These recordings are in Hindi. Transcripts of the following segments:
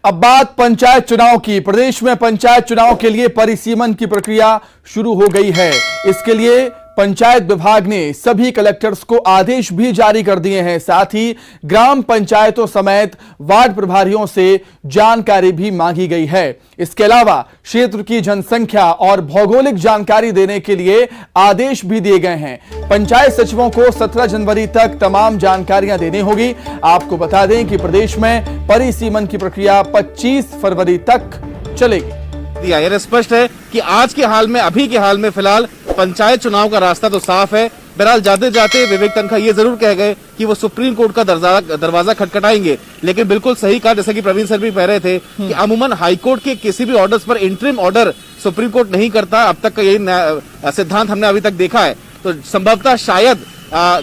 अब बात पंचायत चुनाव की। प्रदेश में पंचायत चुनाव के लिए परिसीमन की प्रक्रिया शुरू हो गई है। इसके लिए पंचायत विभाग ने सभी कलेक्टर्स को आदेश भी जारी कर दिए हैं। साथ ही ग्राम पंचायतों समेत वार्ड प्रभारियों से जानकारी भी मांगी गई है। इसके अलावा क्षेत्र की जनसंख्या और भौगोलिक जानकारी देने के लिए आदेश भी दिए गए हैं। पंचायत सचिवों को 17 जनवरी तक तमाम जानकारियां देनी होगी। आपको बता दें कि प्रदेश में परिसीमन की प्रक्रिया 25 फरवरी तक चलेगी। यह स्पष्ट है कि आज के हाल में, अभी के हाल में फिलहाल पंचायत चुनाव का रास्ता तो साफ है। बहरहाल जाते जाते विवेक तनखा ये जरूर कह गए कि वो सुप्रीम कोर्ट का दरवाजा खटखटाएंगे, लेकिन बिल्कुल सही कहा, जैसे कि प्रवीण सर भी कह रहे थे कि अमूमन हाईकोर्ट के किसी भी ऑर्डर्स पर इंटरिम ऑर्डर सुप्रीम कोर्ट नहीं करता। अब तक का यही सिद्धांत हमने अभी तक देखा है। तो संभवतः शायद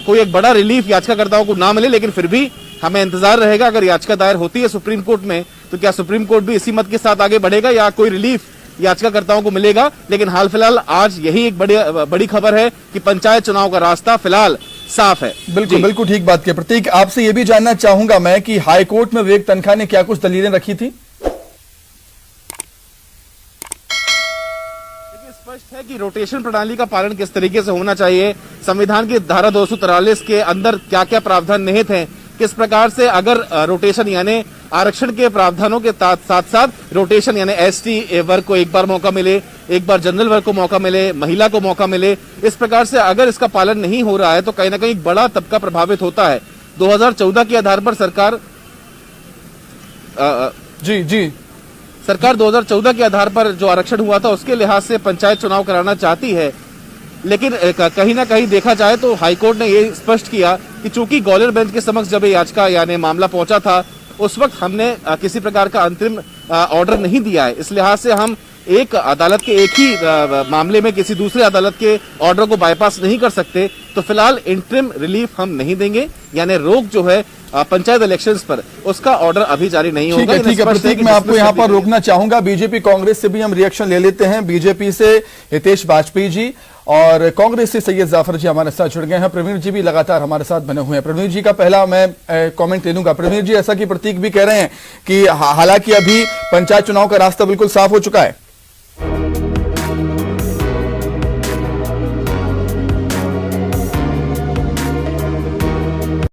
कोई एक बड़ा रिलीफ याचिकाकर्ताओं को ना मिले, लेकिन फिर भी हमें इंतजार रहेगा। अगर याचिका दायर होती है सुप्रीम कोर्ट में तो क्या सुप्रीम कोर्ट भी इसी मत के साथ आगे बढ़ेगा या कोई रिलीफ याचिकाकर्ताओं को मिलेगा। लेकिन हाल फिलहाल आज यही एक बड़ी खबर है कि पंचायत चुनाव का रास्ता फिलहाल साफ है। बिल्कुल बिल्कुल ठीक बात की। प्रतीक, आपसे यह भी जानना चाहूंगा मैं कि हाईकोर्ट में विवेक तनखा ने क्या कुछ दलीलें रखी थी? स्पष्ट है कि रोटेशन प्रणाली का पालन किस तरीके से होना चाहिए, संविधान की धारा 243 के अंदर क्या क्या प्रावधान निहित हैं, किस प्रकार से अगर रोटेशन यानी आरक्षण के प्रावधानों के साथ साथ रोटेशन यानी एसटी वर्ग को एक बार मौका मिले, एक बार जनरल वर्ग को मौका मिले, महिला को मौका मिले, इस प्रकार से अगर इसका पालन नहीं हो रहा है तो कहीं ना कहीं एक बड़ा तबका प्रभावित होता है। 2014 के आधार पर सरकार सरकार 2014 के आधार पर जो आरक्षण हुआ था उसके लिहाज से पंचायत चुनाव कराना चाहती है, लेकिन कहीं ना कहीं देखा जाए तो हाईकोर्ट ने ये स्पष्ट किया कि चूंकि ग्वालियर बेंच के समक्ष जब याचिका यानी मामला पहुंचा था उस वक्त हमने किसी प्रकार का अंतरिम ऑर्डर नहीं दिया है। इस लिहाज से हम एक अदालत के एक ही मामले में किसी दूसरे अदालत के ऑर्डर को बाईपास नहीं कर सकते। तो फिलहाल इंटरिम रिलीफ हम नहीं देंगे, यानी रोक जो है पंचायत इलेक्शंस पर उसका ऑर्डर अभी जारी नहीं होगा। ठीक है प्रतीक, मैं आपको यहाँ पर रोकना चाहूंगा। बीजेपी कांग्रेस से भी हम रिएक्शन ले लेते हैं। बीजेपी से हितेश वाजपेयी जी और कांग्रेस से सैयद जाफर जी हमारे साथ जुड़ गए हैं। प्रवीण जी भी लगातार हमारे साथ बने हुए हैं। प्रवीण जी का पहला मैं कमेंट ले लूंगा। प्रवीण जी, ऐसा कि प्रतीक भी कह रहे हैं कि हालांकि अभी पंचायत चुनाव का रास्ता बिल्कुल साफ हो चुका है।